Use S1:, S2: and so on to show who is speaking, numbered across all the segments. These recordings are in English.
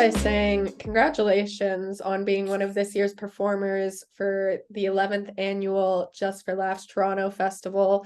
S1: by saying congratulations on being one of this year's performers for the 11th annual Just for Laughs Toronto Festival.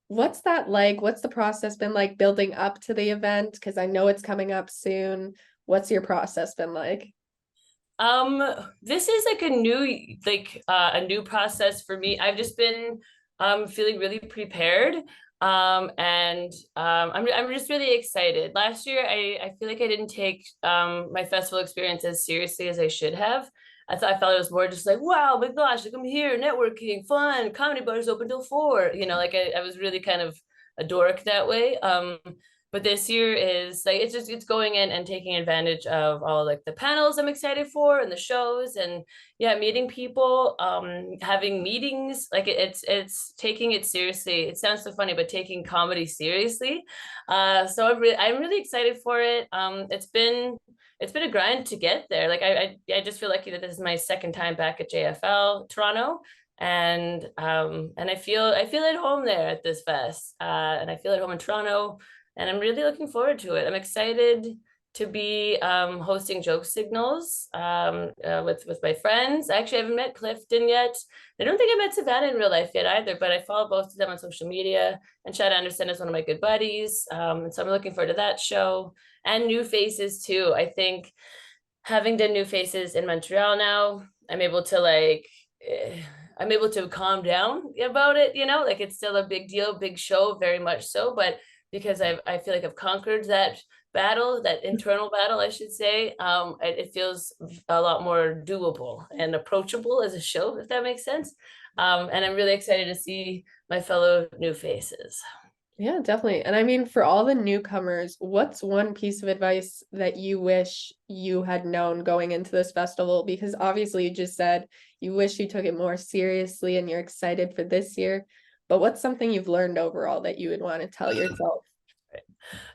S1: What's that like? What's the process been like building up to the event? Because I know it's coming up soon. What's your process been like?
S2: Um, this is like a new process for me. I've just been feeling really prepared. I'm just really excited. Last year I feel like I didn't take my festival experience as seriously as I should have. I felt it was more just like, wow, my gosh, like I'm here, networking, fun, comedy bars open till 4. Like I was really kind of a dork that way. But this year is like it's going in and taking advantage of all like the panels I'm excited for and the shows and yeah, meeting people, having meetings. Like it's taking it seriously. It sounds so funny, but taking comedy seriously. So I'm really excited for it. It's been a grind to get there. Like I just feel lucky that this is my second time back at JFL Toronto, and I feel at home there at this fest, and I feel at home in Toronto, and I'm really looking forward to it. I'm excited to be hosting Joke Signals with my friends. Actually, I haven't met Clifton yet. I don't think I met Savannah in real life yet either, but I follow both of them on social media. And Chad Anderson is one of my good buddies, and so I'm looking forward to that show and new faces too. I think having done new faces in Montreal now, I'm able to I'm able to calm down about it, like it's still a big deal, big show, very much so, but because I feel like I've conquered that battle, that internal battle, I should say, it feels a lot more doable and approachable as a show, if that makes sense. And I'm really excited to see my fellow new faces.
S1: Yeah, definitely. And I mean, for all the newcomers, what's one piece of advice that you wish you had known going into this festival? Because obviously you just said you wish you took it more seriously and you're excited for this year. But what's something you've learned overall that you would want to tell yourself?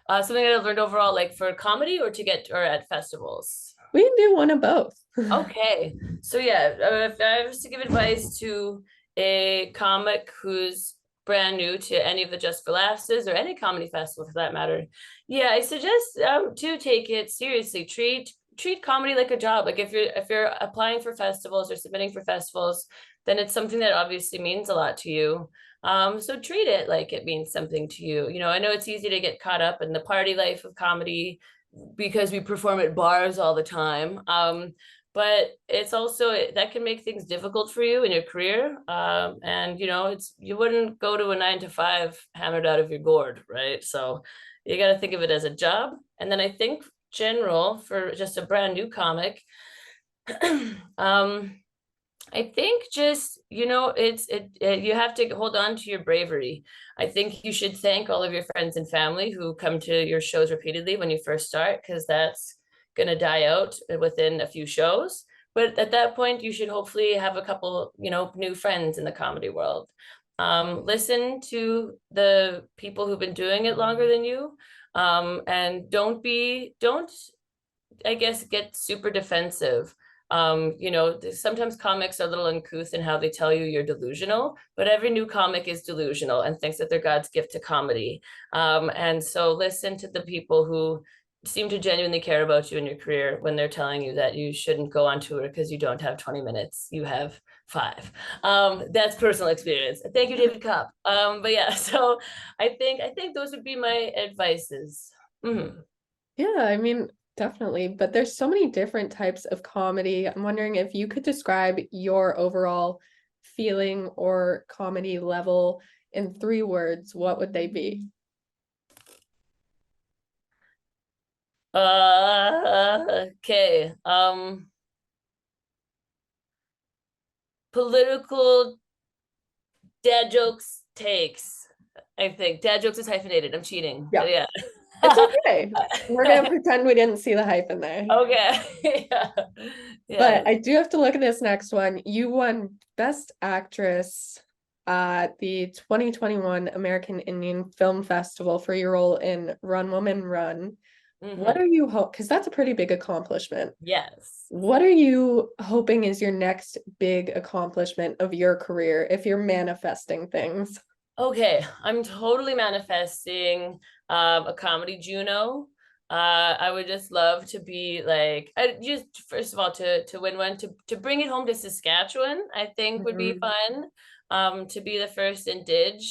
S2: Something that I've learned overall, like for comedy or at festivals.
S1: We can do one of both.
S2: Okay. So yeah, if I was to give advice to a comic who's brand new to any of the Just for Laughs or any comedy festival for that matter, yeah, I suggest to take it seriously. Treat comedy like a job. Like if you're applying for festivals or submitting for festivals, then it's something that obviously means a lot to you. So treat it like it means something to you. I know it's easy to get caught up in the party life of comedy because we perform at bars all the time. But it's also that can make things difficult for you in your career. And it's you wouldn't go to a 9 to 5 hammered out of your gourd, right? So you got to think of it as a job. And then I think general for just a brand new comic, um, I think just, you have to hold on to your bravery. I think you should thank all of your friends and family who come to your shows repeatedly when you first start, because that's going to die out within a few shows. But at that point, you should hopefully have a couple, new friends in the comedy world. Listen to the people who've been doing it longer than you. And don't I guess, get super defensive. Sometimes comics are a little uncouth in how they tell you you're delusional, but every new comic is delusional and thinks that they're God's gift to comedy. And so listen to the people who seem to genuinely care about you in your career when they're telling you that you shouldn't go on tour because you don't have 20 minutes, you have 5. That's personal experience. Thank you, David Kopp. But yeah, so I think those would be my advices. Mhm.
S1: Yeah, I mean, definitely. But there's so many different types of comedy. I'm wondering if you could describe your overall feeling or comedy level in 3 words, what would they be?
S2: Okay. Political dad jokes takes. I think dad jokes is hyphenated. I'm cheating.
S1: Yeah,
S2: Yeah.
S1: it's okay. We're gonna pretend we didn't see the hype in there.
S2: Okay. Yeah.
S1: But
S2: Yes.
S1: I do have to look at this next one. You won Best Actress at the 2021 American Indian Film Festival for your role in Run Woman Run. What are
S2: Hmm.
S1: you hope? Because that's a pretty big accomplishment.
S2: Yes.
S1: What are you hoping is your next big accomplishment of your career if you're manifesting things?
S2: Okay, I'm totally manifesting a comedy Juno. I would just love to be like, I just first of all to win one, to bring it home to Saskatchewan, I think would be
S1: Mhm.
S2: fun. To be the first Indig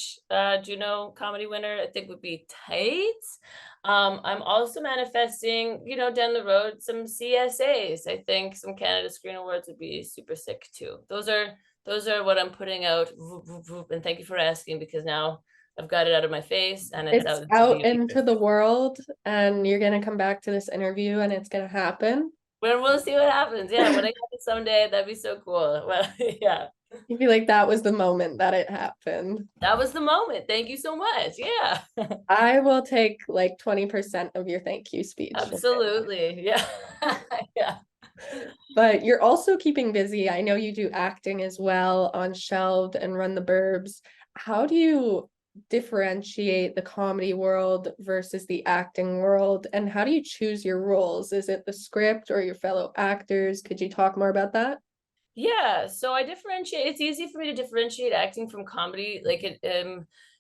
S2: Juno comedy winner, I think would be tight. I'm also manifesting, down the road some CSAs. I think some Canada Screen Awards would be super sick too. Those are what I'm putting out. And thank you for asking, because now I've got it out of my face and it's
S1: It's
S2: out into the
S1: out into
S2: universe.
S1: the world, and you're gonna come back to this interview, and it's gonna happen.
S2: We'll see what happens. Yeah, when I get it someday, that'd be so cool. Well, yeah,
S1: You feel like that was the moment that it happened.
S2: that was the moment. Thank you so much. Yeah,
S1: I will take like 20% of your thank you speech.
S2: absolutely. Yeah, yeah.
S1: But you're also keeping busy. I know you do acting as well on Shelved and Run the Burbs. How do you differentiate the comedy world versus the acting world? And how do you choose your roles? Is it the script or your fellow actors? Could you talk more about that?
S2: Yeah, so I differentiate. It's easy for me to differentiate acting from comedy, like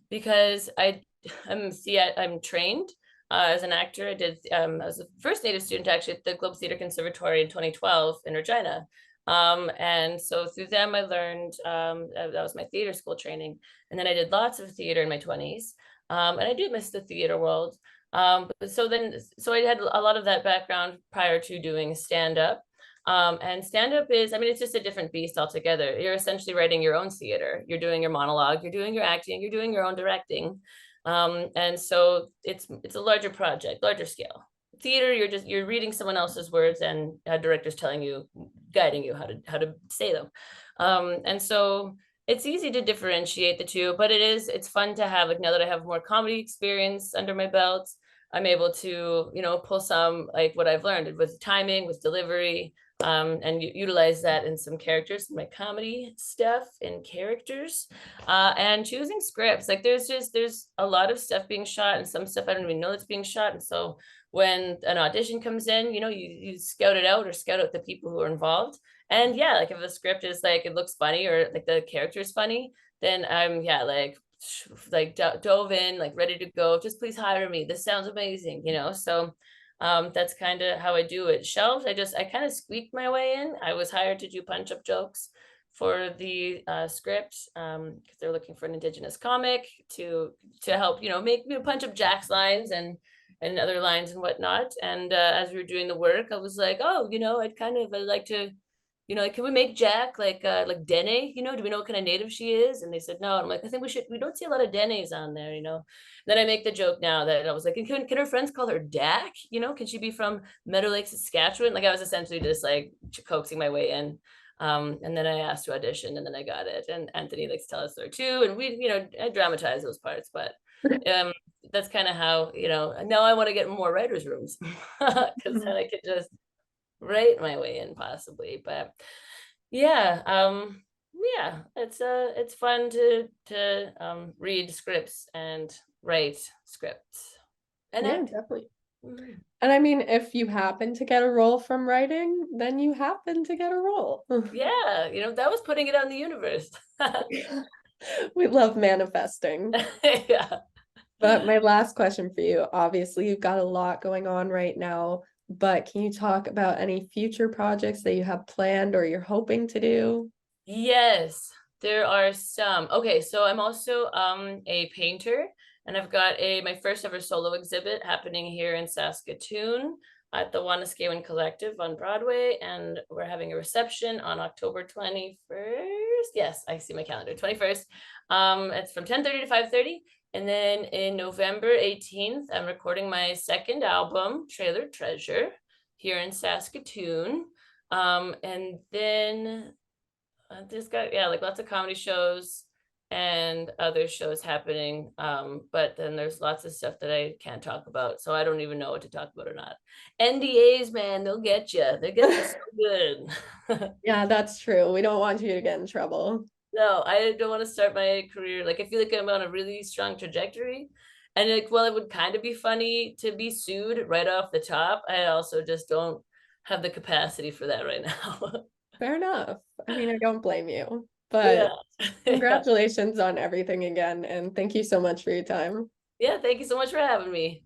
S2: because I'm trained as an actor. I was the first native student actually at the Globe Theatre Conservatory in 2012 in Regina. And so through them I learned, that was my theater school training, and then I did lots of theater in my 20s. And I do miss the theater world. So I had a lot of that background prior to doing stand up. And stand up is, I mean, it's just a different beast altogether. You're essentially writing your own theater. You're doing your monologue, you're doing your acting, you're doing your own directing. And so it's a larger project, larger scale. Theater, you're reading someone else's words, and a director's telling you, guiding you how to say them. And so it's easy to differentiate the two, but it's fun to have, like, now that I have more comedy experience under my belt, I'm able to, pull some, like, what I've learned with timing, with delivery, and utilize that in some characters, my comedy stuff in characters, and choosing scripts. Like, there's a lot of stuff being shot, and some stuff I don't even know that's being shot. And so when an audition comes in, you scout it out, or scout out the people who are involved. And yeah, like, if the script is like, it looks funny, or like the character is funny, then I'm, yeah, like dove in, like ready to go. Just please hire me. This sounds amazing. So that's kind of how I do it. Shelves, I kind of squeaked my way in. I was hired to do punch up jokes for the script, because they're looking for an Indigenous comic to help, make punch up Jack's lines and other lines and whatnot. And as we were doing the work, I was like, oh, I'd like to, like, can we make Jack like Dene? Do we know what kind of native she is? And they said no. And I'm like, I think we should. We don't see a lot of Denes on there. Then I make the joke now that I was like, can her friends call her Dak? Can she be from Meadow Lake, Saskatchewan? Like, I was essentially just like coaxing my way in. And then I asked to audition, and then I got it. And Anthony likes to tell us there too. And I dramatize those parts, but um, that's kind of how, now I want to get more writers' rooms, because then I could just write my way in possibly. But yeah, yeah, it's fun to read scripts and write scripts and
S1: Yeah,
S2: act.
S1: definitely.
S2: Mhm.
S1: And I mean, if you happen to get a role from writing, then you happen to get a role.
S2: Yeah, that was putting it on the universe.
S1: We love manifesting.
S2: Yeah.
S1: But my last question for you, obviously, you've got a lot going on right now, but can you talk about any future projects that you have planned or you're hoping to do?
S2: Yes, there are some. Okay, so I'm also a painter, and I've got a my first ever solo exhibit happening here in Saskatoon at the Wanaskewin Collective on Broadway, and we're having a reception on October 21st. Yes, I see my calendar, 21st. It's from 10:30 to 5:30. And then in November 18th, I'm recording my second album, Trailer Treasure, here in Saskatoon. And then there's got, yeah, like, lots of comedy shows and other shows happening. But then there's lots of stuff that I can't talk about, so I don't even know what to talk about or not. NDAs, man, they'll get you so good.
S1: Yeah, that's true. We don't want you to get in trouble.
S2: No, I don't want to start my career, like, I feel like I'm on a really strong trajectory, and, like, well, it would kind of be funny to be sued right off the top. I also just don't have the capacity for that right now.
S1: Fair enough. I mean, I don't blame you,
S2: Yeah.
S1: but
S2: Yeah.
S1: congratulations on everything again, and thank you so much for your time.
S2: Yeah, thank you so much for having me.